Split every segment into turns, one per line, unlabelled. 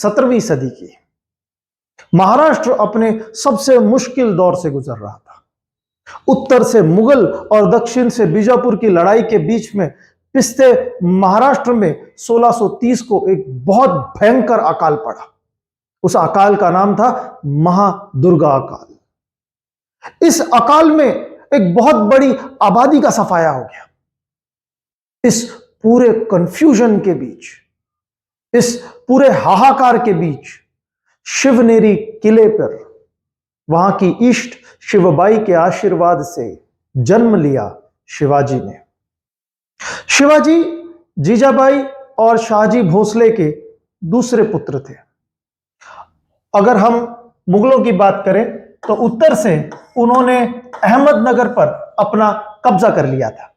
17वीं सदी की। महाराष्ट्र अपने सबसे मुश्किल दौर से गुजर रहा था। उत्तर से मुगल और दक्षिण से बीजापुर की लड़ाई के बीच में पिसते महाराष्ट्र में 1630 को एक बहुत भयंकर अकाल पड़ा। उस अकाल का नाम था महादुर्गा अकाल। इस अकाल में एक बहुत बड़ी आबादी का सफाया हो गया। इस पूरे कंफ्यूजन के बीच, इस पूरे हाहाकार के बीच शिवनेरी किले पर वहां की इष्ट शिवबाई के आशीर्वाद से जन्म लिया शिवाजी ने। शिवाजी जीजाबाई और शाहजी भोसले के दूसरे पुत्र थे। अगर हम मुगलों की बात करें तो उत्तर से उन्होंने अहमदनगर पर अपना कब्जा कर लिया था।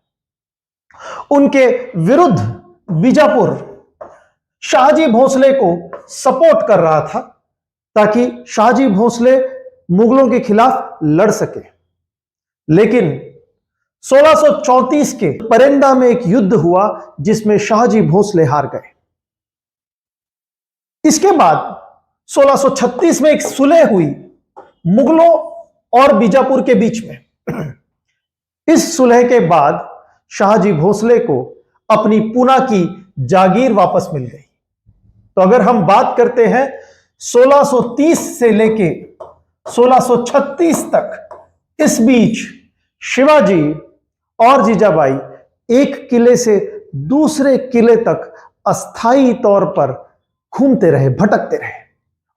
उनके विरुद्ध बीजापुर शाहजी भोसले को सपोर्ट कर रहा था ताकि शाहजी भोसले मुगलों के खिलाफ लड़ सके। लेकिन 1634 के परेंदा में एक युद्ध हुआ जिसमें शाहजी भोसले हार गए। इसके बाद 1636 में एक सुलह हुई मुगलों और बीजापुर के बीच में। इस सुलह के बाद शाहजी भोसले को अपनी पूना की जागीर वापस मिल गई। तो अगर हम बात करते हैं 1630 से लेके 1636 तक, इस बीच शिवाजी और जीजाबाई एक किले से दूसरे किले तक अस्थायी तौर पर घूमते रहे, भटकते रहे।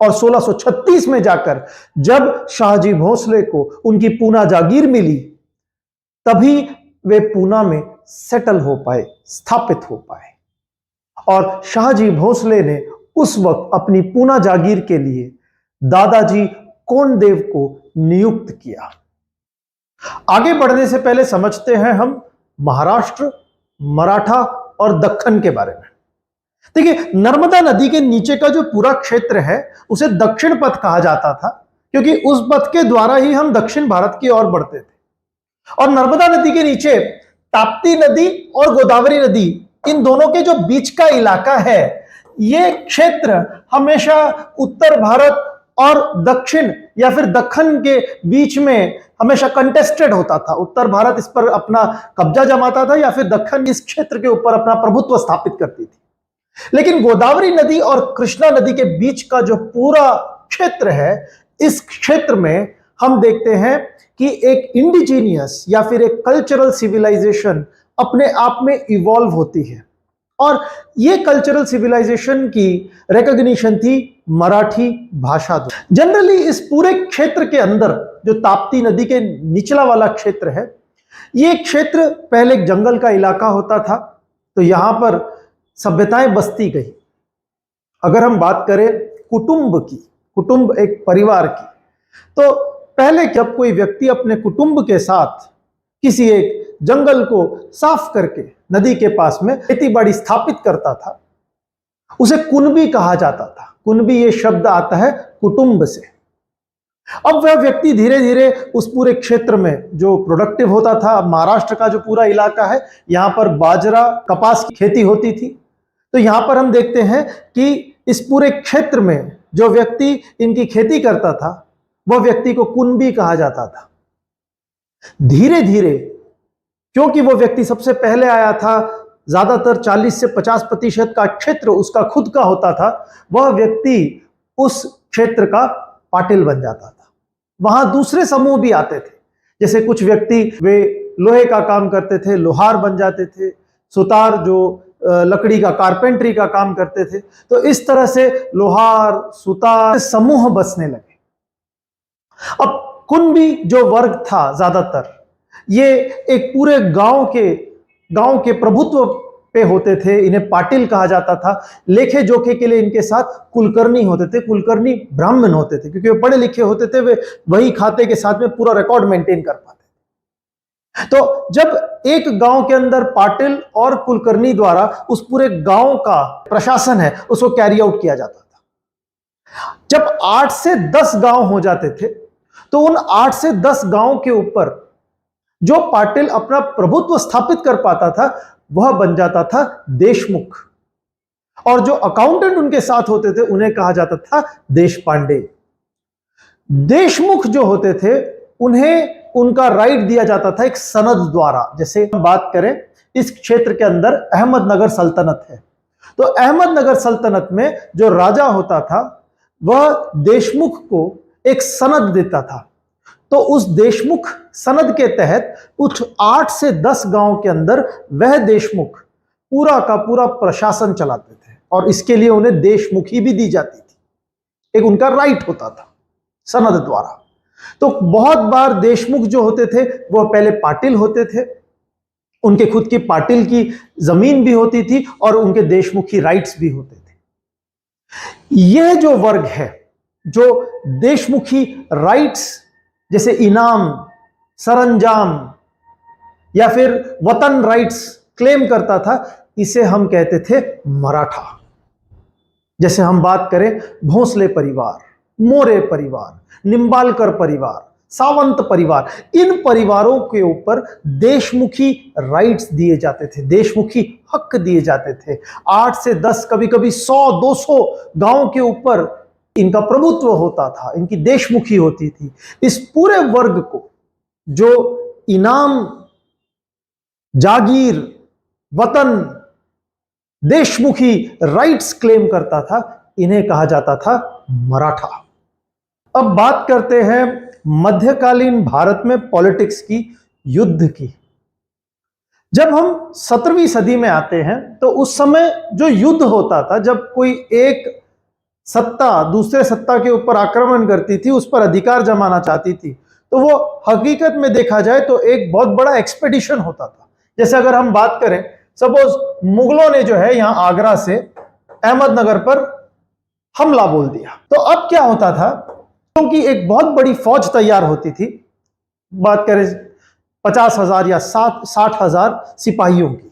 और 1636 में जाकर जब शाहजी भोसले को उनकी पूना जागीर मिली, तभी वे पूना में सेटल हो पाए, स्थापित हो पाए। और शाहजी भोसले ने उस वक्त अपनी पूना जागीर के लिए दादाजी कोंडदेव को नियुक्त किया। आगे बढ़ने से पहले समझते हैं हम महाराष्ट्र, मराठा और दक्खन के बारे में। देखिए, नर्मदा नदी के नीचे का जो पूरा क्षेत्र है उसे दक्षिण पथ कहा जाता था, क्योंकि उस पथ के द्वारा ही हम दक्षिण भारत की ओर बढ़ते थे। और नर्मदा नदी के नीचे ताप्ती नदी और गोदावरी नदी, इन दोनों के जो बीच का इलाका है, ये क्षेत्र हमेशा उत्तर भारत और दक्षिण या फिर दक्खन के बीच में हमेशा कंटेस्टेड होता था। उत्तर भारत इस पर अपना कब्जा जमाता था या फिर दक्खन इस क्षेत्र के ऊपर अपना प्रभुत्व स्थापित करती थी। लेकिन गोदावरी नदी और कृष्णा नदी के बीच का जो पूरा क्षेत्र है, इस क्षेत्र में हम देखते हैं कि एक इंडिजीनियस या फिर एक कल्चरल सिविलाइजेशन अपने आप में इवॉल्व होती है। और ये कल्चरल सिविलाइजेशन की रिकॉग्निशन थी मराठी भाषा द्वारा। जनरली इस पूरे क्षेत्र के अंदर जो ताप्ती नदी के निचला वाला क्षेत्र है, ये क्षेत्र पहले एक जंगल का इलाका होता था। तो यहां पर सभ्यताएं बसती गई। अगर हम बात करें कुटुंब की, कुटुंब एक परिवार की, तो पहले जब कोई व्यक्ति अपने कुटुंब के साथ किसी एक जंगल को साफ करके नदी के पास में खेती बाड़ी स्थापित करता था, उसे कुनबी कहा जाता था। कुनबी ये शब्द आता है कुटुंब से। अब वह व्यक्ति धीरे धीरे उस पूरे क्षेत्र में जो प्रोडक्टिव होता था, महाराष्ट्र का जो पूरा इलाका है, यहां पर बाजरा, कपास की खेती होती थी। तो यहां पर हम देखते हैं कि इस पूरे क्षेत्र में जो व्यक्ति इनकी खेती करता था, वह व्यक्ति को कुनबी कहा जाता था। धीरे धीरे, क्योंकि वो व्यक्ति सबसे पहले आया था, ज्यादातर 40 से 50% का क्षेत्र उसका खुद का होता था, वह व्यक्ति उस क्षेत्र का पाटिल बन जाता था। वहां दूसरे समूह भी आते थे, जैसे कुछ व्यक्ति वे लोहे का काम करते थे, लोहार बन जाते थे, सुतार जो लकड़ी का कारपेंट्री का काम करते थे। तो इस तरह से लोहार, सुतार समूह बसने लगे। अब कुनबी जो वर्ग था ज्यादातर, ये एक पूरे गांव के प्रभुत्व पे होते थे। इन्हें पाटिल कहा जाता था। लेखे जोखे के लिए इनके साथ कुलकर्णी होते थे। कुलकर्णी ब्राह्मण होते थे, क्योंकि वे पढ़े लिखे होते थे। वे वही खाते के साथ में पूरा रिकॉर्ड मेंटेन कर पाते थे। तो जब एक गांव के अंदर पाटिल और कुलकर्णी द्वारा उस पूरे गांव का प्रशासन है, उसको कैरी आउट किया जाता था। जब 8 से 10 गांव हो जाते थे, तो उन 8 से 10 गांव के ऊपर जो पाटिल अपना प्रभुत्व स्थापित कर पाता था, वह बन जाता था देशमुख। और जो अकाउंटेंट उनके साथ होते थे उन्हें कहा जाता था देश पांडे। देशमुख जो होते थे उन्हें उनका राइट दिया जाता था एक सनद द्वारा। जैसे हम बात करें इस क्षेत्र के अंदर अहमदनगर सल्तनत है, तो अहमदनगर सल्तनत में जो राजा होता था वह देशमुख को एक सनद देता था। तो उस देशमुख सनद के तहत कुछ 8 से 10 गांव के अंदर वह देशमुख पूरा का पूरा प्रशासन चलाते थे और इसके लिए उन्हें देशमुखी भी दी जाती थी, एक उनका राइट होता था सनद द्वारा। तो बहुत बार देशमुख जो होते थे वह पहले पाटिल होते थे, उनके खुद की पाटिल की जमीन भी होती थी और उनके देशमुखी राइट्स भी होते थे। यह जो वर्ग है जो देशमुखी राइट्स जैसे इनाम, सरंजाम या फिर वतन राइट्स क्लेम करता था, इसे हम कहते थे मराठा। जैसे हम बात करें भोसले परिवार, मोरे परिवार, निंबालकर परिवार, सावंत परिवार, इन परिवारों के ऊपर देशमुखी राइट्स दिए जाते थे, देशमुखी हक दिए जाते थे। 8 से 10 कभी कभी 100-200 गांव के ऊपर इनका प्रभुत्व होता था, इनकी देशमुखी होती थी। इस पूरे वर्ग को जो इनाम, जागीर, वतन, देशमुखी राइट्स क्लेम करता था, इन्हें कहा जाता था मराठा। अब बात करते हैं मध्यकालीन भारत में पॉलिटिक्स की, युद्ध की। जब हम 17वीं सदी में आते हैं तो उस समय जो युद्ध होता था, जब कोई एक सत्ता दूसरे सत्ता के ऊपर आक्रमण करती थी, उस पर अधिकार जमाना चाहती थी, तो वो हकीकत में देखा जाए तो एक बहुत बड़ा एक्सपेडिशन होता था। जैसे अगर हम बात करें, सपोज मुगलों ने जो है यहां आगरा से अहमदनगर पर हमला बोल दिया, तो अब क्या होता था, क्योंकि एक बहुत बड़ी फौज तैयार होती थी, बात करें 50,000 या 60,000 सिपाहियों की।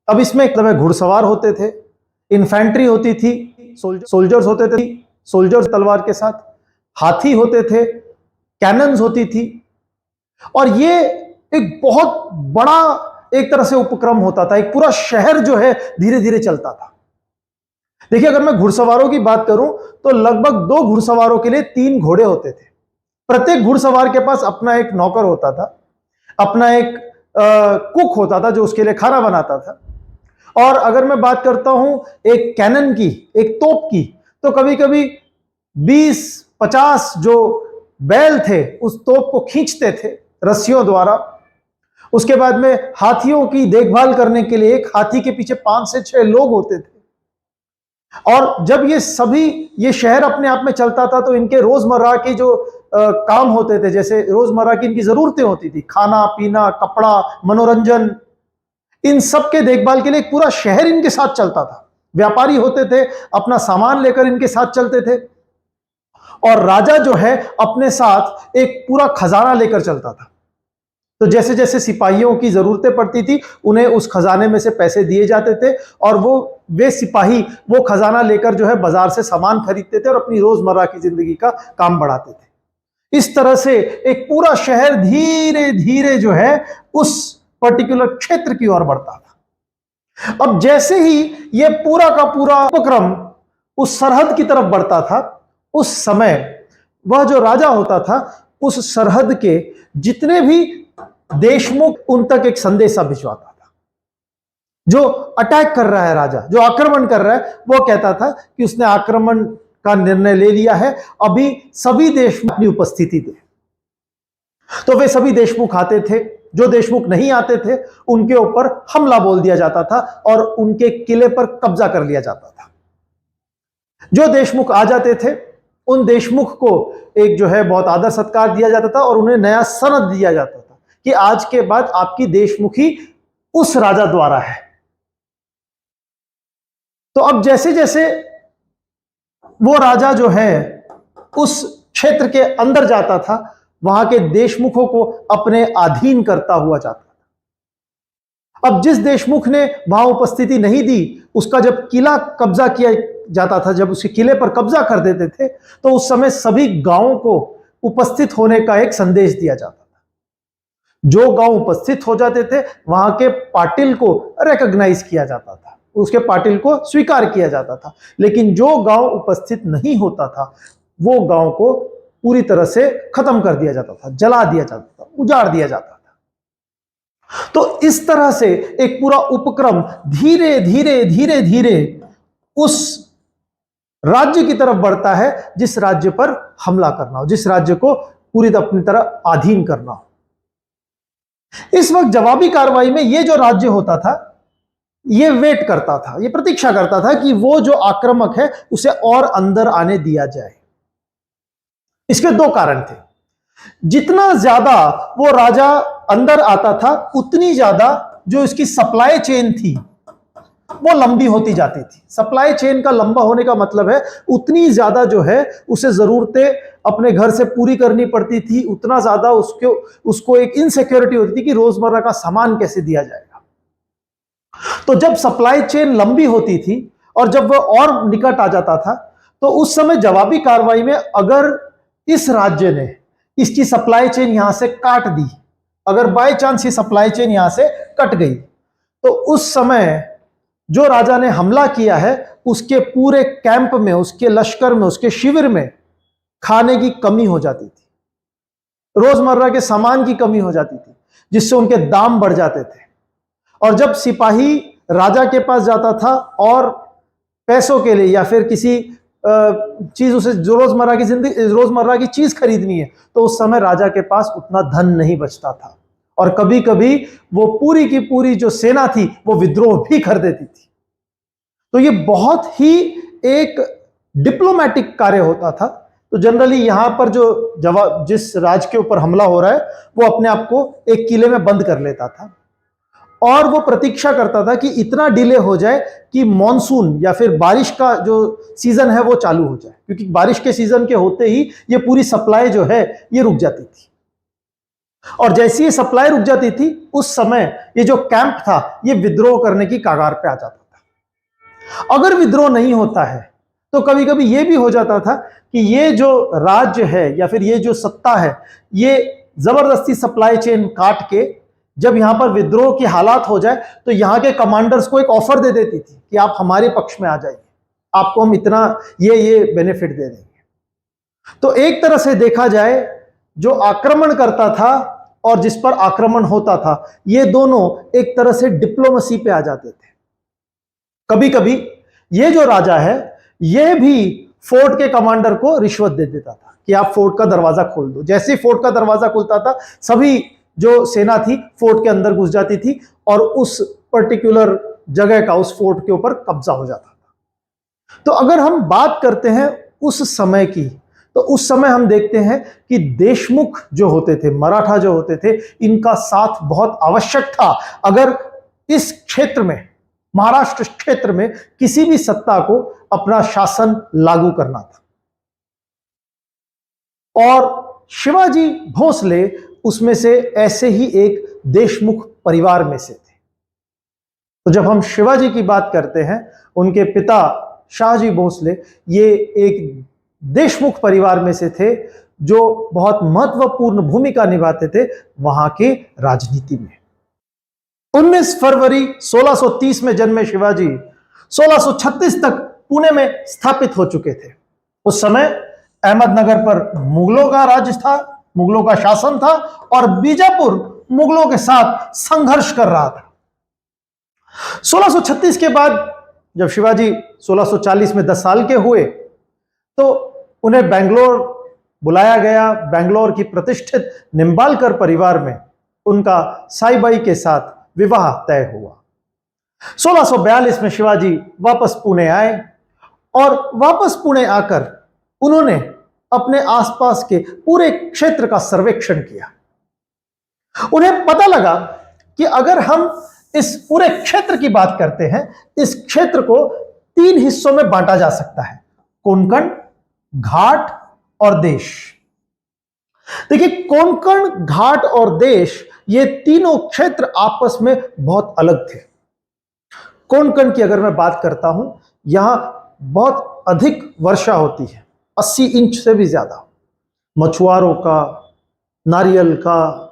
अब इसमें एक घुड़सवार होते थे, इन्फेंट्री होती थी, सोल्जर्स होते थे, सोल्जर्स तलवार के साथ, हाथी होते थे, कैनन्स होती थी, और ये एक बहुत बड़ा एक तरह से उपक्रम होता था। एक पूरा शहर जो है धीरे धीरे चलता था। देखिए, अगर मैं घुड़सवारों की बात करूं तो लगभग 2 घुड़सवारों के लिए 3 घोड़े होते थे। प्रत्येक घुड़सवार के पास अपना एक नौकर होता था, अपना एक कुक होता था जो उसके लिए खाना बनाता था। और अगर मैं बात करता हूं एक कैनन की, एक तोप की, तो कभी कभी 20-50 जो बैल थे उस तोप को खींचते थे रस्सियों द्वारा। उसके बाद में हाथियों की देखभाल करने के लिए एक हाथी के पीछे 5 से 6 लोग होते थे। और जब ये शहर अपने आप में चलता था तो इनके रोजमर्रा के जो काम होते थे, जैसे रोजमर्रा की इनकी जरूरतें होती थी, खाना पीना, कपड़ा, मनोरंजन, इन सब के देखभाल के लिए एक पूरा शहर इनके साथ चलता था। व्यापारी होते थे, अपना सामान लेकर इनके साथ चलते थे, और राजा जो है अपने साथ एक पूरा खजाना लेकर चलता था। तो जैसे जैसे सिपाहियों की जरूरतें पड़ती थी उन्हें उस खजाने में से पैसे दिए जाते थे, और वे सिपाही वो खजाना लेकर जो है बाजार से सामान खरीदते थे और अपनी रोजमर्रा की जिंदगी का काम बढ़ाते थे। इस तरह से एक पूरा शहर धीरे धीरे जो है उस पर्टिकुलर क्षेत्र की ओर बढ़ता था। अब जैसे ही ये पूरा का पूरा उपक्रम उस सरहद की तरफ बढ़ता था, उस समय वह जो राजा होता था उस सरहद के जितने भी देशमुख उन तक एक संदेशा भिजवाता था। जो अटैक कर रहा है राजा, जो आक्रमण कर रहा है, वो कहता था कि उसने आक्रमण का निर्णय ले लिया है, अभी सभी देशमुख अपनी उपस्थिति दे। तो वे सभी देशमुख आते थे। जो देशमुख नहीं आते थे उनके ऊपर हमला बोल दिया जाता था और उनके किले पर कब्जा कर लिया जाता था। जो देशमुख आ जाते थे उन देशमुख को एक जो है बहुत आदर सत्कार दिया जाता था और उन्हें नया सनद दिया जाता था कि आज के बाद आपकी देशमुखी उस राजा द्वारा है। तो अब जैसे जैसे वो राजा जो है उस क्षेत्र के अंदर जाता था, वहां के देशमुखों को अपने अधीन करता हुआ जाता था। अब जिस देशमुख ने वहां उपस्थिति नहीं दी, उसका जब किला कब्जा किया जाता था, जब उसके किले पर कब्जा कर देते थे, तो उस समय सभी गांवों को उपस्थित होने का एक संदेश दिया जाता था। जो गांव उपस्थित हो जाते थे वहां के पाटिल को रिकॉग्नाइज किया जाता था, उसके पाटिल को स्वीकार किया जाता था। लेकिन जो गांव उपस्थित नहीं होता था वो गांव को पूरी तरह से खत्म कर दिया जाता था, जला दिया जाता था, उजाड़ दिया जाता था। तो इस तरह से एक पूरा उपक्रम धीरे धीरे धीरे धीरे उस राज्य की तरफ बढ़ता है जिस राज्य पर हमला करना हो, जिस राज्य को पूरी अपनी तरह अधीन करना हो। इस वक्त जवाबी कार्रवाई में यह जो राज्य होता था ये वेट करता था, ये प्रतीक्षा करता था कि वो जो आक्रामक है उसे और अंदर आने दिया जाए। इसके दो कारण थे। जितना ज्यादा वो राजा अंदर आता था उतनी ज्यादा जो इसकी सप्लाई चेन थी वो लंबी होती जाती थी। सप्लाई चेन का लंबा होने का मतलब है उतनी ज्यादा जो है उसे जरूरतें अपने घर से पूरी करनी पड़ती थी, उतना ज्यादा उसको एक इनसिक्योरिटी होती थी कि रोजमर्रा का सामान कैसे दिया जाएगा। तो जब सप्लाई चेन लंबी होती थी और जब वह और निकट आ जाता था तो उस समय जवाबी कार्रवाई में अगर इस राज्य ने इसकी सप्लाई चेन यहां से काट दी, अगर बाय चांस ये सप्लाई चेन यहां से कट गई तो उस समय जो राजा ने हमला किया है उसके पूरे कैंप में, उसके लश्कर में, उसके शिविर में खाने की कमी हो जाती थी, रोजमर्रा के सामान की कमी हो जाती थी, जिससे उनके दाम बढ़ जाते थे। और जब सिपाही राजा के पास जाता था और पैसों के लिए या फिर किसी चीज उसे जो रोजमर्रा की चीज खरीदनी है तो उस समय राजा के पास उतना धन नहीं बचता था और कभी कभी वो पूरी की पूरी जो सेना थी वो विद्रोह भी कर देती थी। तो ये बहुत ही एक डिप्लोमेटिक कार्य होता था। तो जनरली यहां पर जो जिस राज्य के ऊपर हमला हो रहा है वो अपने आप को एक किले में बंद कर लेता था और वो प्रतीक्षा करता था कि इतना डिले हो जाए कि मॉनसून या फिर बारिश का जो सीजन है वो चालू हो जाए, क्योंकि बारिश के सीजन के होते ही ये पूरी सप्लाई जो है ये रुक जाती थी। और जैसी ये सप्लाई रुक जाती थी उस समय ये जो कैंप था ये विद्रोह करने की कगार पे आ जाता था। अगर विद्रोह नहीं होता है तो कभी कभी ये भी हो जाता था कि ये जो राज्य है या फिर ये जो सत्ता है ये जबरदस्ती सप्लाई चेन काट के जब यहां पर विद्रोह की हालात हो जाए तो यहां के कमांडर्स को एक ऑफर दे देती थी कि आप हमारे पक्ष में आ जाइए, आपको हम इतना ये बेनिफिट दे देंगे। तो एक तरह से देखा जाए जो आक्रमण करता था और जिस पर आक्रमण होता था ये दोनों एक तरह से डिप्लोमेसी पे आ जाते थे। कभी कभी ये जो राजा है ये भी फोर्ट के कमांडर को रिश्वत दे देता था कि आप फोर्ट का दरवाजा खोल दो। जैसे ही फोर्ट का दरवाजा खुलता था सभी जो सेना थी फोर्ट के अंदर घुस जाती थी और उस पर्टिकुलर जगह का, उस फोर्ट के ऊपर कब्जा हो जाता था। तो अगर हम बात करते हैं उस समय की तो उस समय हम देखते हैं कि देशमुख जो होते थे, मराठा जो होते थे, इनका साथ बहुत आवश्यक था अगर इस क्षेत्र में, महाराष्ट्र क्षेत्र में किसी भी सत्ता को अपना शासन लागू करना था। और शिवाजी भोसले उसमें से ऐसे ही एक देशमुख परिवार में से थे। तो जब हम शिवाजी की बात करते हैं उनके पिता शाहजी भोसले ये एक देशमुख परिवार में से थे जो बहुत महत्वपूर्ण भूमिका निभाते थे वहां के राजनीति में। 19 फरवरी 1630 में जन्मे शिवाजी 1636 तक पुणे में स्थापित हो चुके थे। उस समय अहमदनगर पर मुगलों का राज था, मुगलों का शासन था और बीजापुर मुगलों के साथ संघर्ष कर रहा था। 1636 के बाद जब शिवाजी 1640 में 10 साल के हुए तो उन्हें बेंगलोर बुलाया गया। बेंगलोर की प्रतिष्ठित निंबालकर परिवार में उनका साईबाई के साथ विवाह तय हुआ। 1642 में शिवाजी वापस पुणे आए और वापस पुणे आकर उन्होंने अपने आसपास के पूरे क्षेत्र का सर्वेक्षण किया। उन्हें पता लगा कि अगर हम इस पूरे क्षेत्र की बात करते हैं, इस क्षेत्र को 3 हिस्सों में बांटा जा सकता है, कोंकण, घाट और देश। देखिए, कोंकण, घाट और देश ये तीनों क्षेत्र आपस में बहुत अलग थे। कोंकण की अगर मैं बात करता हूं, यहां बहुत अधिक वर्षा होती है, 80 इंच से भी ज्यादा। मछुआरों का, नारियल का,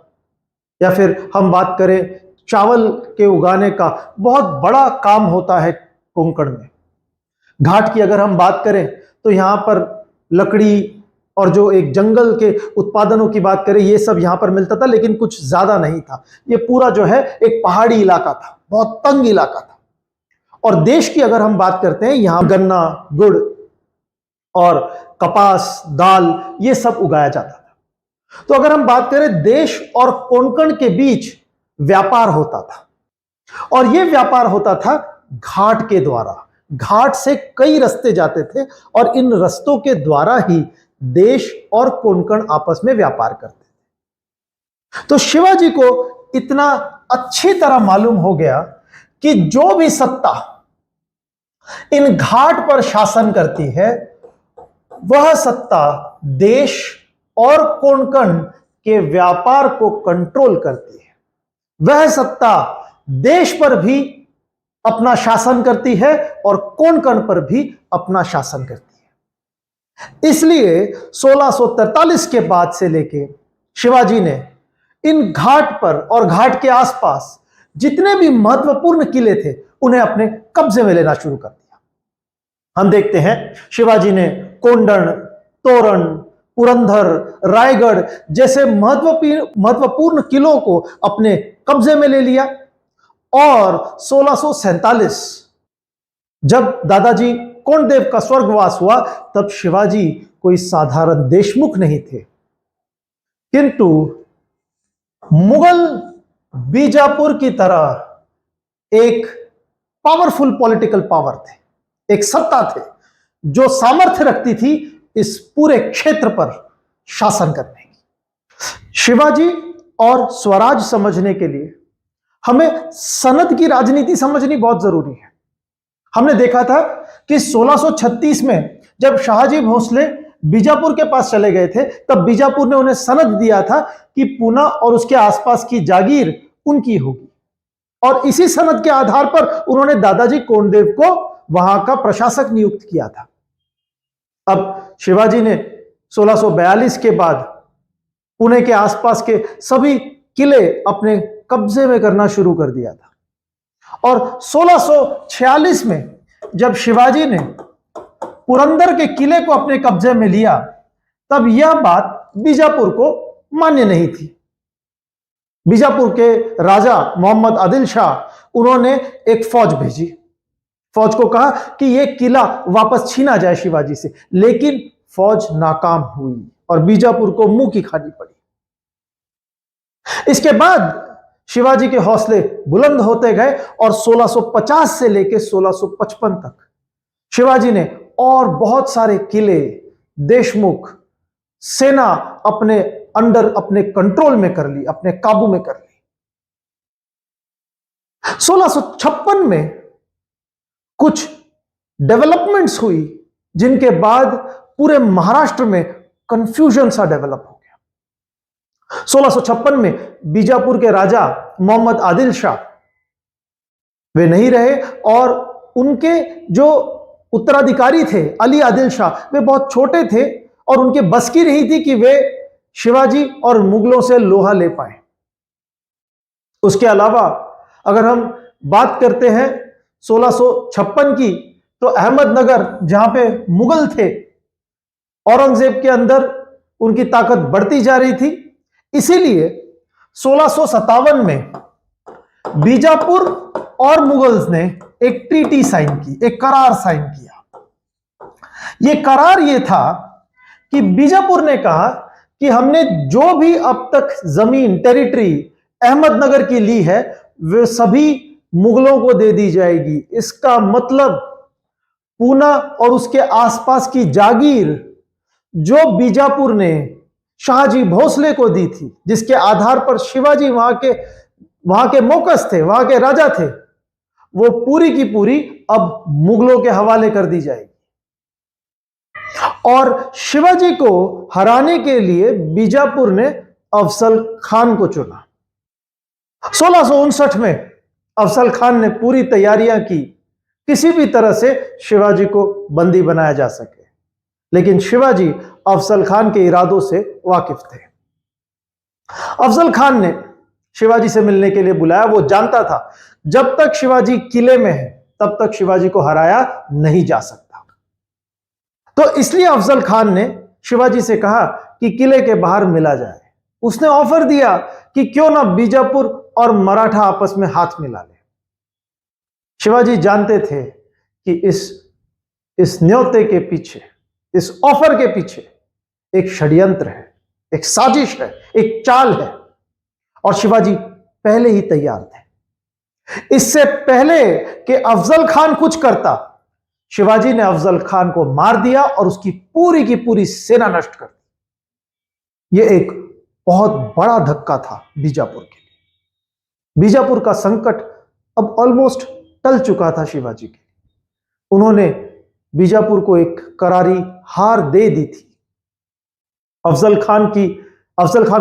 या फिर हम बात करें चावल के उगाने का, बहुत बड़ा काम होता है कोंकण में। घाट की अगर हम बात करें तो यहां पर लकड़ी और जो एक जंगल के उत्पादनों की बात करें, ये सब यहां पर मिलता था, लेकिन कुछ ज्यादा नहीं था। ये पूरा जो है एक पहाड़ी इलाका था, बहुत तंग इलाका था। और देश की अगर हम बात करते हैं, यहां गन्ना, गुड़ और कपास, दाल, ये सब उगाया जाता था। तो अगर हम बात करें, देश और कोंकण के बीच व्यापार होता था, और यह व्यापार होता था घाट के द्वारा। घाट से कई रास्ते जाते थे और इन रास्तों के द्वारा ही देश और कोंकण आपस में व्यापार करते थे। तो शिवाजी को इतना अच्छी तरह मालूम हो गया कि जो भी सत्ता इन घाट पर शासन करती है, वह सत्ता देश और कोंकण के व्यापार को कंट्रोल करती है। वह सत्ता देश पर भी अपना शासन करती है और कोंकण पर भी अपना शासन करती है। इसलिए 1643 के बाद से लेके शिवाजी ने इन घाट पर और घाट के आसपास जितने भी महत्वपूर्ण किले थे, उन्हें अपने कब्जे में लेना शुरू कर दिया। हम देखते हैं, शिवाजी ने कोंडण, तोरण, पुरंदर, रायगढ़ जैसे महत्वपूर्ण किलों को अपने कब्जे में ले लिया। और 1647 जब दादाजी कोंडदेव का स्वर्गवास हुआ, तब शिवाजी कोई साधारण देशमुख नहीं थे, किंतु मुगल बीजापुर की तरह एक पावरफुल पॉलिटिकल पावर थे, एक सत्ता थे जो सामर्थ्य रखती थी इस पूरे क्षेत्र पर शासन करने की। शिवाजी और स्वराज समझने के लिए हमें सनद की राजनीति समझनी बहुत जरूरी है। हमने देखा था कि 1636 में जब शाहजी भोसले बीजापुर के पास चले गए थे, तब बीजापुर ने उन्हें सनद दिया था कि पूना और उसके आसपास की जागीर उनकी होगी, और इसी सनद के आधार पर उन्होंने दादाजी कोंडदेव को वहां का प्रशासक नियुक्त किया था। अब शिवाजी ने 1642 के बाद पुणे के आसपास के सभी किले अपने कब्जे में करना शुरू कर दिया था, और 1646 में जब शिवाजी ने पुरंदर के किले को अपने कब्जे में लिया, तब यह बात बीजापुर को मान्य नहीं थी। बीजापुर के राजा मोहम्मद आदिल शाह, उन्होंने एक फौज भेजी, फौज को कहा कि यह किला वापस छीना जाए शिवाजी से, लेकिन फौज नाकाम हुई और बीजापुर को मुंह की खानी पड़ी। इसके बाद शिवाजी के हौसले बुलंद होते गए और 1650 से लेकर 1655 तक शिवाजी ने और बहुत सारे किले, देशमुख, सेना अपने अंडर, अपने कंट्रोल में कर ली, अपने काबू में कर ली। 1656 में कुछ डेवलपमेंट्स हुई, जिनके बाद पूरे महाराष्ट्र में कंफ्यूजन सा डेवलप हो गया। 1656 में बीजापुर के राजा मोहम्मद आदिल शाह वे नहीं रहे, और उनके जो उत्तराधिकारी थे अली आदिल शाह, वे बहुत छोटे थे और उनके बस की नहीं थी कि वे शिवाजी और मुगलों से लोहा ले पाए। उसके अलावा अगर हम बात करते हैं 1656 की, तो अहमदनगर जहां पे मुगल थे, औरंगजेब के अंदर उनकी ताकत बढ़ती जा रही थी, इसीलिए 1657 में बीजापुर और मुगल्स ने एक ट्रीटी साइन की, एक करार साइन किया। यह करार यह था कि बीजापुर ने कहा कि हमने जो भी अब तक जमीन, टेरिटरी अहमदनगर की ली है, वे सभी मुगलों को दे दी जाएगी। इसका मतलब पूना और उसके आसपास की जागीर जो बीजापुर ने शाहजी भोसले को दी थी, जिसके आधार पर शिवाजी वहां के मोकस थे, वहां के राजा थे, वो पूरी की पूरी अब मुगलों के हवाले कर दी जाएगी। और शिवाजी को हराने के लिए बीजापुर ने अफजल खान को चुना। 1659 में अफजल खान ने पूरी तैयारियां की, किसी भी तरह से शिवाजी को बंदी बनाया जा सके, लेकिन शिवाजी अफजल खान के इरादों से वाकिफ थे। अफजल खान ने शिवाजी से मिलने के लिए बुलाया। वो जानता था जब तक शिवाजी किले में है, तब तक शिवाजी को हराया नहीं जा सकता। तो इसलिए अफजल खान ने शिवाजी से कहा कि किले के बाहर मिला जाए। उसने ऑफर दिया कि क्यों ना बीजापुर और मराठा आपस में हाथ मिला ले। शिवाजी जानते थे कि इस न्योते के पीछे, इस ऑफर के पीछे एक षड्यंत्र है, एक साजिश है, एक चाल है, और शिवाजी पहले ही तैयार थे। इससे पहले कि अफजल खान कुछ करता, शिवाजी ने अफजल खान को मार दिया और उसकी पूरी की पूरी सेना नष्ट कर दी। यह एक बहुत बड़ा धक्का था बीजापुर के लिए। बीजापुर का संकट अब ऑलमोस्ट टल चुका था शिवाजी के। उन्होंने बीजापुर को एक करारी हार दे दी थी। अफजल खान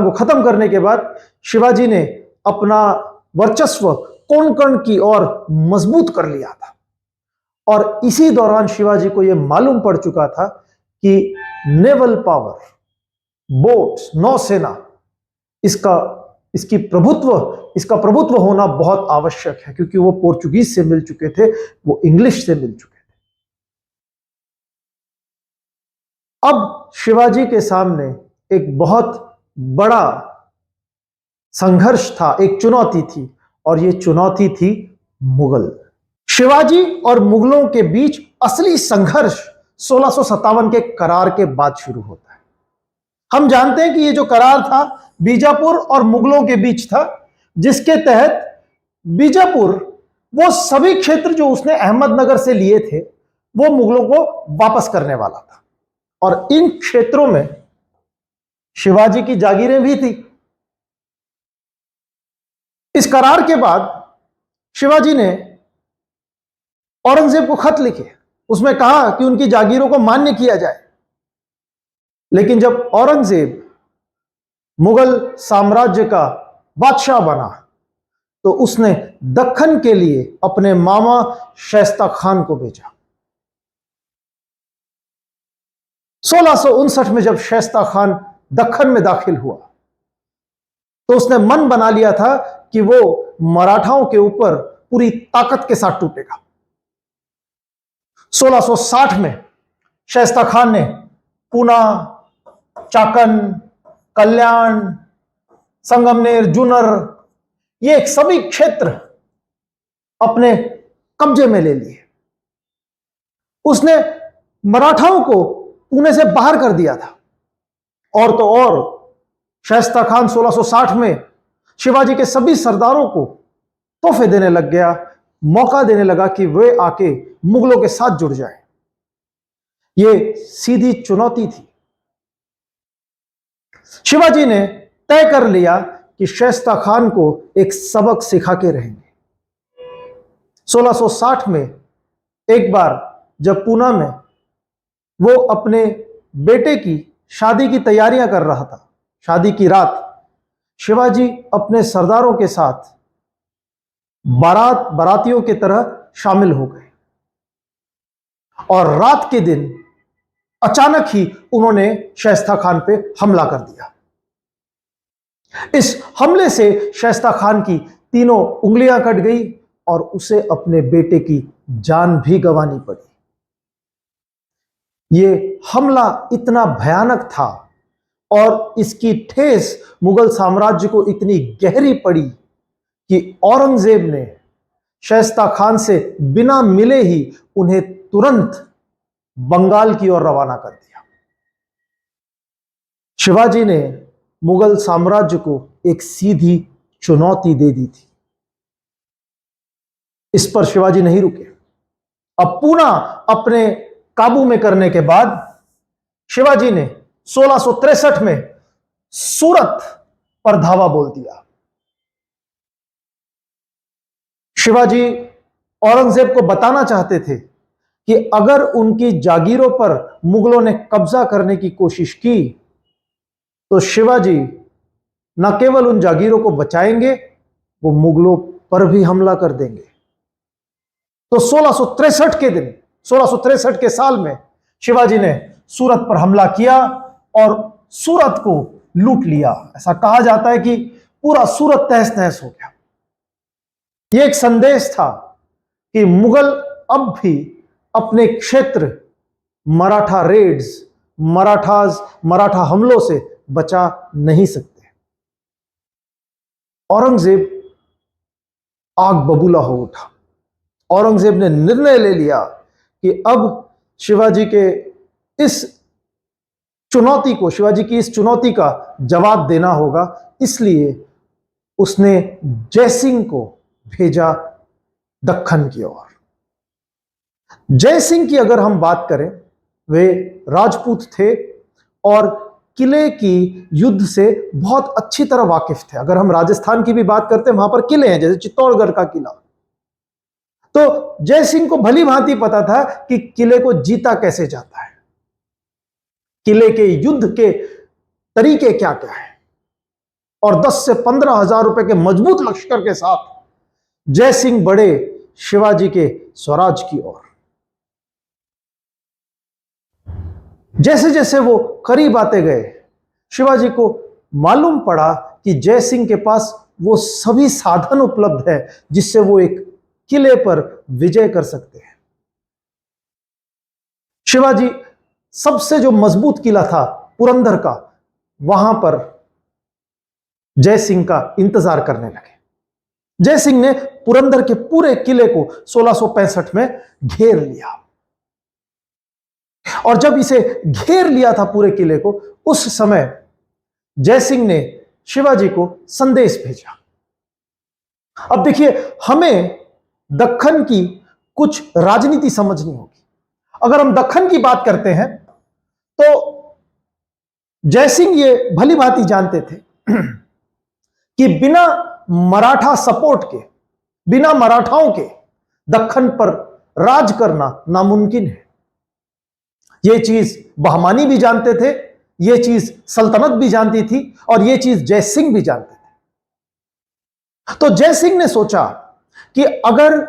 को खत्म करने के बाद शिवाजी ने अपना वर्चस्व कोंकण की ओर मजबूत कर लिया था, और इसी दौरान शिवाजी को यह मालूम पड़ चुका था कि नेवल पावर, बोट्स, नौसेना, इसका प्रभुत्व होना बहुत आवश्यक है, क्योंकि वो पोर्चुगीज से मिल चुके थे, वो इंग्लिश से मिल चुके थे। अब शिवाजी के सामने एक बहुत बड़ा संघर्ष था, एक चुनौती थी, और ये चुनौती थी मुगल। शिवाजी और मुगलों के बीच असली संघर्ष 1657 के करार के बाद शुरू होता है। हम जानते हैं कि ये जो करार था बीजापुर और मुगलों के बीच था, जिसके तहत बीजापुर वो सभी क्षेत्र जो उसने अहमदनगर से लिए थे वो मुगलों को वापस करने वाला था, और इन क्षेत्रों में शिवाजी की जागीरें भी थी। इस करार के बाद शिवाजी ने औरंगजेब को खत लिखे, उसमें कहा कि उनकी जागीरों को मान्य किया जाए। लेकिन जब औरंगजेब मुगल साम्राज्य का बादशाह बना तो उसने दक्कन के लिए अपने मामा शाइस्ता खान को भेजा। 1659 में जब शाइस्ता खान दक्कन में दाखिल हुआ तो उसने मन बना लिया था कि वो मराठाओं के ऊपर पूरी ताकत के साथ टूटेगा। 1660 में शाइस्ता खान ने पूना, चाकन, कल्याण, संगमनेर, जुन्नर, ये सभी क्षेत्र अपने कब्जे में ले लिए। उसने मराठाओं को पुणे से बाहर कर दिया था, और तो और शाइस्ता खान 1660 में शिवाजी के सभी सरदारों को तोहफे देने लग गया, मौका देने लगा कि वे आके मुगलों के साथ जुड़ जाएं। यह सीधी चुनौती थी। शिवाजी ने तय कर लिया कि शाइस्ता खान को एक सबक सिखा के रहेंगे। 1660 में एक बार जब पूना में वो अपने बेटे की शादी की तैयारियां कर रहा था, शादी की रात शिवाजी अपने सरदारों के साथ बारातियों की तरह शामिल हो गए, और रात के दिन अचानक ही उन्होंने शाइस्ता खान पे हमला कर दिया। इस हमले से शाइस्ता खान की तीनों उंगलियां कट गई और उसे अपने बेटे की जान भी गंवानी पड़ी। यह हमला इतना भयानक था और इसकी ठेस मुगल साम्राज्य को इतनी गहरी पड़ी कि औरंगजेब ने शाइस्ता खान से बिना मिले ही उन्हें तुरंत बंगाल की ओर रवाना कर दिया। शिवाजी ने मुगल साम्राज्य को एक सीधी चुनौती दे दी थी। इस पर शिवाजी नहीं रुके। अब पूना अपने काबू में करने के बाद शिवाजी ने 1663 में सूरत पर धावा बोल दिया। शिवाजी औरंगजेब को बताना चाहते थे कि अगर उनकी जागीरों पर मुगलों ने कब्जा करने की कोशिश की तो शिवाजी न केवल उन जागीरों को बचाएंगे, वो मुगलों पर भी हमला कर देंगे। तो 1663 के साल में शिवाजी ने सूरत पर हमला किया और सूरत को लूट लिया। ऐसा कहा जाता है कि पूरा सूरत तहस नहस हो गया। यह एक संदेश था कि मुगल अब भी अपने क्षेत्र मराठा रेड्स, मराठा हमलों से बचा नहीं सकते। औरंगजेब आग बबूला हो उठा। औरंगजेब ने निर्णय ले लिया कि अब शिवाजी के इस चुनौती को, शिवाजी की इस चुनौती का जवाब देना होगा। इसलिए उसने जयसिंह को भेजा दक्खन की ओर। जयसिंह की अगर हम बात करें, वे राजपूत थे और किले की युद्ध से बहुत अच्छी तरह वाकिफ थे। अगर हम राजस्थान की भी बात करते हैं, वहां पर किले हैं, जैसे चित्तौड़गढ़ का किला। तो जयसिंह को भली भांति पता था कि किले को जीता कैसे जाता है, किले के युद्ध के तरीके क्या क्या है। और 10 से 15 हजार रुपए के मजबूत लश्कर के साथ जयसिंह बढ़े शिवाजी के स्वराज की ओर। जैसे जैसे वो करीब आते गए, शिवाजी को मालूम पड़ा कि जयसिंह के पास वो सभी साधन उपलब्ध है जिससे वो एक किले पर विजय कर सकते हैं। शिवाजी सबसे जो मजबूत किला था पुरंदर का, वहां पर जयसिंह का इंतजार करने लगे। जयसिंह ने पुरंदर के पूरे किले को 1665 में घेर लिया। और जब इसे घेर लिया था पूरे किले को, उस समय जयसिंह ने शिवाजी को संदेश भेजा। अब देखिए, हमें दक्खन की कुछ राजनीति समझनी होगी। अगर हम दक्खन की बात करते हैं तो जयसिंह ये भली भांति जानते थे कि बिना मराठा सपोर्ट के, बिना मराठाओं के दक्खन पर राज करना नामुमकिन है। यह चीज बहमानी भी जानते थे, यह चीज सल्तनत भी जानती थी, और यह चीज जयसिंह भी जानते थे। तो जयसिंह ने सोचा कि अगर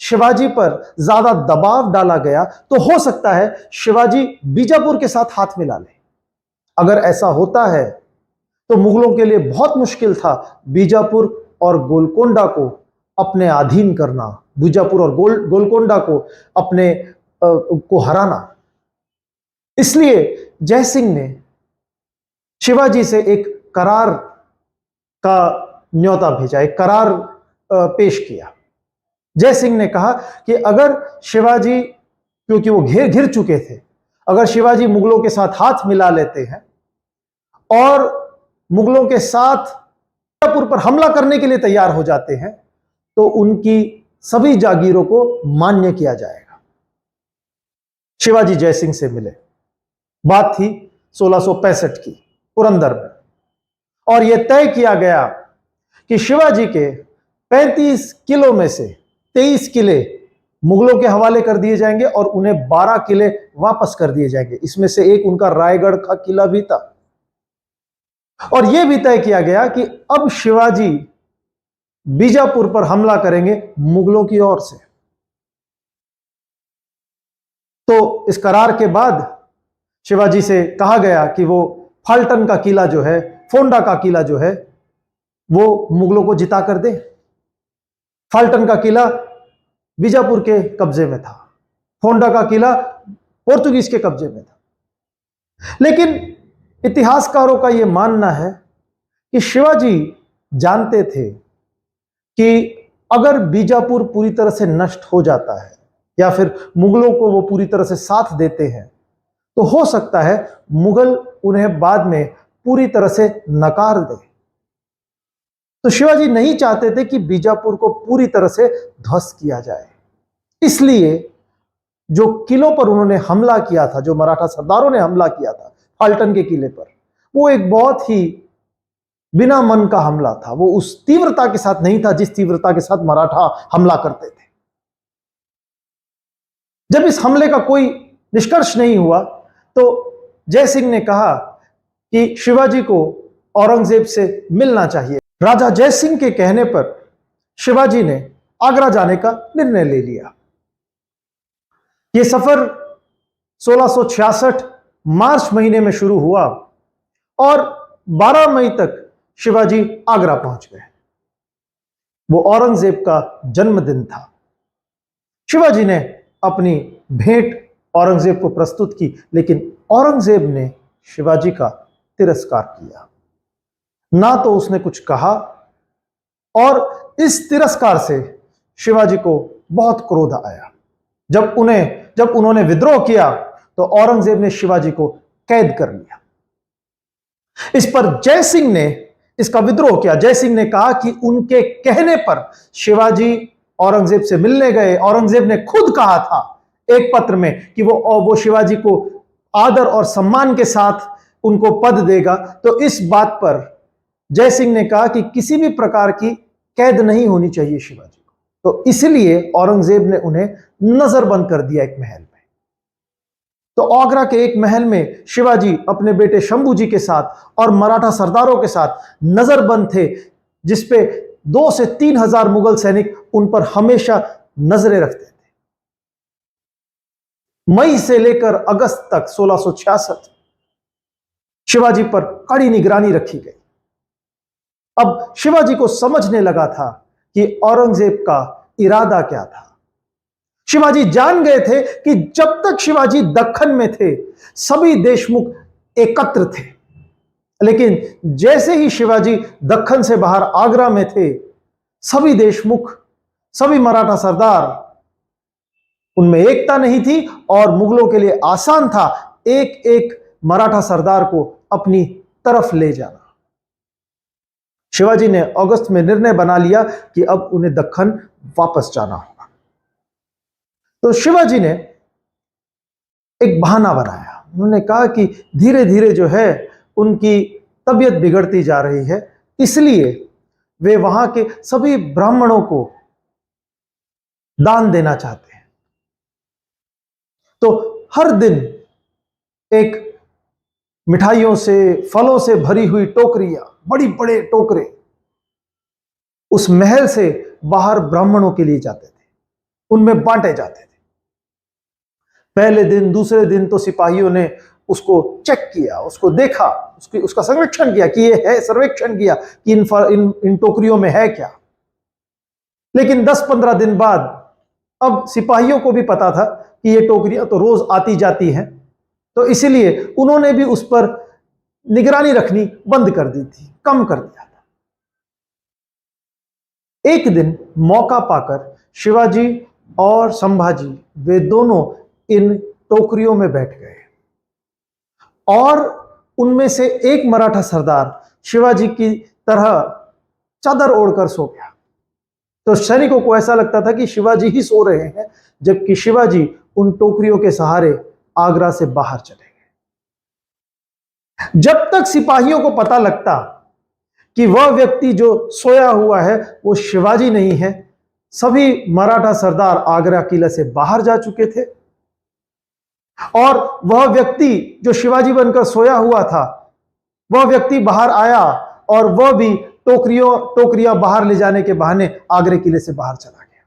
शिवाजी पर ज्यादा दबाव डाला गया तो हो सकता है शिवाजी बीजापुर के साथ हाथ मिला ले। अगर ऐसा होता है तो मुगलों के लिए बहुत मुश्किल था बीजापुर और गोलकोंडा को अपने अधीन करना, बीजापुर और गोलकोंडा को अपने को हराना। इसलिए जयसिंह ने शिवाजी से एक करार का न्योता भेजा, एक करार पेश किया। जयसिंह ने कहा कि अगर शिवाजी, क्योंकि वो घिर चुके थे, अगर शिवाजी मुगलों के साथ हाथ मिला लेते हैं और मुगलों के साथ बीजापुर पर हमला करने के लिए तैयार हो जाते हैं, तो उनकी सभी जागीरों को मान्य किया जाएगा। शिवाजी जयसिंह से मिले। बात थी 1665 की, पुरंदर में, और यह तय किया गया कि शिवाजी के 35 किलो में से 23 किले मुगलों के हवाले कर दिए जाएंगे और उन्हें 12 किले वापस कर दिए जाएंगे। इसमें से एक उनका रायगढ़ का किला भी था। और यह भी तय किया गया कि अब शिवाजी बीजापुर पर हमला करेंगे मुगलों की ओर से। तो इस करार के बाद शिवाजी से कहा गया कि वो फाल्टन का किला जो है, फोंडा का किला जो है, वो मुगलों को जिता कर दे। फाल्टन का किला बीजापुर के कब्जे में था, फोंडा का किला पोर्तुगीज के कब्जे में था। लेकिन इतिहासकारों का यह मानना है कि शिवाजी जानते थे कि अगर बीजापुर पूरी तरह से नष्ट हो जाता है या फिर मुगलों को वो पूरी तरह से साथ देते हैं, तो हो सकता है मुगल उन्हें बाद में पूरी तरह से नकार दे। तो शिवाजी नहीं चाहते थे कि बीजापुर को पूरी तरह से ध्वस्त किया जाए। इसलिए जो किलों पर उन्होंने हमला किया था, जो मराठा सरदारों ने हमला किया था फाल्टन के किले पर, वो एक बहुत ही बिना मन का हमला था। वो उस तीव्रता के साथ नहीं था जिस तीव्रता के साथ मराठा हमला करते थे। जब इस हमले का कोई निष्कर्ष नहीं हुआ तो जयसिंह ने कहा कि शिवाजी को औरंगजेब से मिलना चाहिए। राजा जयसिंह के कहने पर शिवाजी ने आगरा जाने का निर्णय ले लिया। यह सफर 1666 मार्च महीने में शुरू हुआ और 12 मई तक शिवाजी आगरा पहुंच गए। वो औरंगजेब का जन्मदिन था। शिवाजी ने अपनी भेंट औरंगजेब को प्रस्तुत की, लेकिन औरंगजेब ने शिवाजी का तिरस्कार किया। ना तो उसने कुछ कहा, और इस तिरस्कार से शिवाजी को बहुत क्रोध आया। जब उन्होंने विद्रोह किया तो औरंगजेब ने शिवाजी को कैद कर लिया। इस पर जय सिंह ने इसका विद्रोह किया। जय सिंह ने कहा कि उनके कहने पर शिवाजी औरंगजेब से मिलने गए। औरंगजेब ने खुद कहा था एक पत्र में कि वो शिवाजी को आदर और सम्मान के साथ उनको पद देगा। तो इस बात पर जय सिंह ने कहा कि किसी भी प्रकार की कैद नहीं होनी चाहिए शिवाजी को। तो इसलिए औरंगजेब ने उन्हें नजरबंद कर दिया एक महल में। तो आगरा के एक महल में शिवाजी अपने बेटे शंभू जी के साथ और मराठा सरदारों के साथ नजरबंद थे, जिसपे 2 से 3 हजार मुगल सैनिक उन पर हमेशा नजरें रखते थे। मई से लेकर अगस्त तक 1666 शिवाजी पर कड़ी निगरानी रखी गई। अब शिवाजी को समझने लगा था कि औरंगजेब का इरादा क्या था। शिवाजी जान गए थे कि जब तक शिवाजी दक्खन में थे सभी देशमुख एकत्र थे, लेकिन जैसे ही शिवाजी दक्खन से बाहर आगरा में थे, सभी देशमुख, सभी मराठा सरदार, उनमें एकता नहीं थी और मुगलों के लिए आसान था एक एक मराठा सरदार को अपनी तरफ ले जाना। शिवाजी ने अगस्त में निर्णय बना लिया कि अब उन्हें दक्खन वापस जाना होगा। तो शिवाजी ने एक बहाना बनाया। उन्होंने कहा कि धीरे धीरे जो है उनकी तबीयत बिगड़ती जा रही है, इसलिए वे वहां के सभी ब्राह्मणों को दान देना चाहते हैं। तो हर दिन एक मिठाइयों से, फलों से भरी हुई टोकरियां, बड़ी बड़े टोकरे उस महल से बाहर ब्राह्मणों के लिए जाते थे, उनमें बांटे जाते थे। पहले दिन, दूसरे दिन तो सिपाहियों ने उसको चेक किया, उसको देखा, उसका सर्वेक्षण किया कि ये है, सर्वेक्षण किया कि इन टोकरियों में है क्या। लेकिन 10-15 दिन बाद अब सिपाहियों को भी पता था कि ये टोकरियां तो रोज आती जाती हैं, तो इसीलिए उन्होंने भी उस पर निगरानी रखनी बंद कर दी थी, कम कर दिया था। एक दिन मौका पाकर शिवाजी और संभाजी वे दोनों इन टोकरियों में बैठ गए और उनमें से एक मराठा सरदार शिवाजी की तरह चादर ओढ़कर सो गया। तो सैनिकों को ऐसा लगता था कि शिवाजी ही सो रहे हैं, जबकि शिवाजी उन टोकरियों के सहारे आगरा से बाहर चले गए। जब तक सिपाहियों को पता लगता कि वह व्यक्ति जो सोया हुआ है वो शिवाजी नहीं है, सभी मराठा सरदार आगरा किले से बाहर जा चुके थे और वह व्यक्ति जो शिवाजी बनकर सोया हुआ था, वह व्यक्ति बाहर आया और वह भी टोकरियां बाहर ले जाने के बहाने आगरे किले से बाहर चला गया।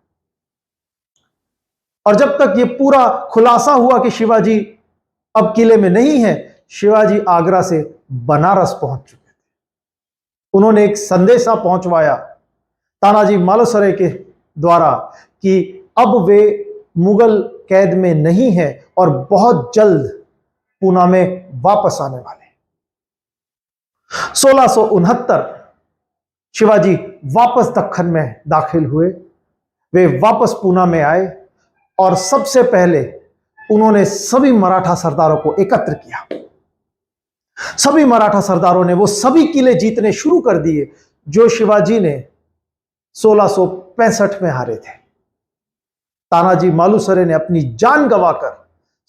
और जब तक यह पूरा खुलासा हुआ कि शिवाजी अब किले में नहीं है, शिवाजी आगरा से बनारस पहुंच चुके थे। उन्होंने एक संदेशा पहुंचवाया तानाजी मालुसरे के द्वारा कि अब वे मुगल कैद में नहीं है और बहुत जल्द पूना में वापस आने वाले। 1669 शिवाजी वापस दक्खन में दाखिल हुए। वे वापस पूना में आए और सबसे पहले उन्होंने सभी मराठा सरदारों को एकत्र किया। सभी मराठा सरदारों ने वो सभी किले जीतने शुरू कर दिए जो शिवाजी ने 1665 में हारे थे। तानाजी मालुसरे ने अपनी जान गंवाकर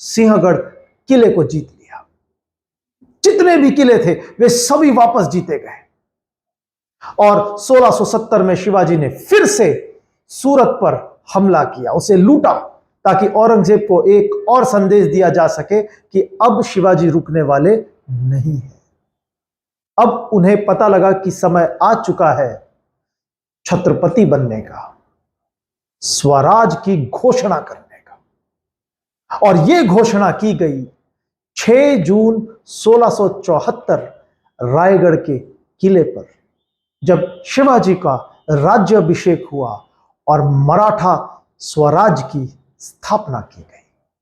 सिंहगढ़ किले को जीत लिया। जितने भी किले थे वे सभी वापस जीते गए और 1670 में शिवाजी ने फिर से सूरत पर हमला किया, उसे लूटा, ताकि औरंगजेब को एक और संदेश दिया जा सके कि अब शिवाजी रुकने वाले नहीं है। अब उन्हें पता लगा कि समय आ चुका है छत्रपति बनने का, स्वराज की घोषणा करने का। और यह घोषणा की गई 6 जून 1674 रायगढ़ के किले पर, जब शिवाजी का राज्याभिषेक हुआ और मराठा स्वराज की स्थापना की गई।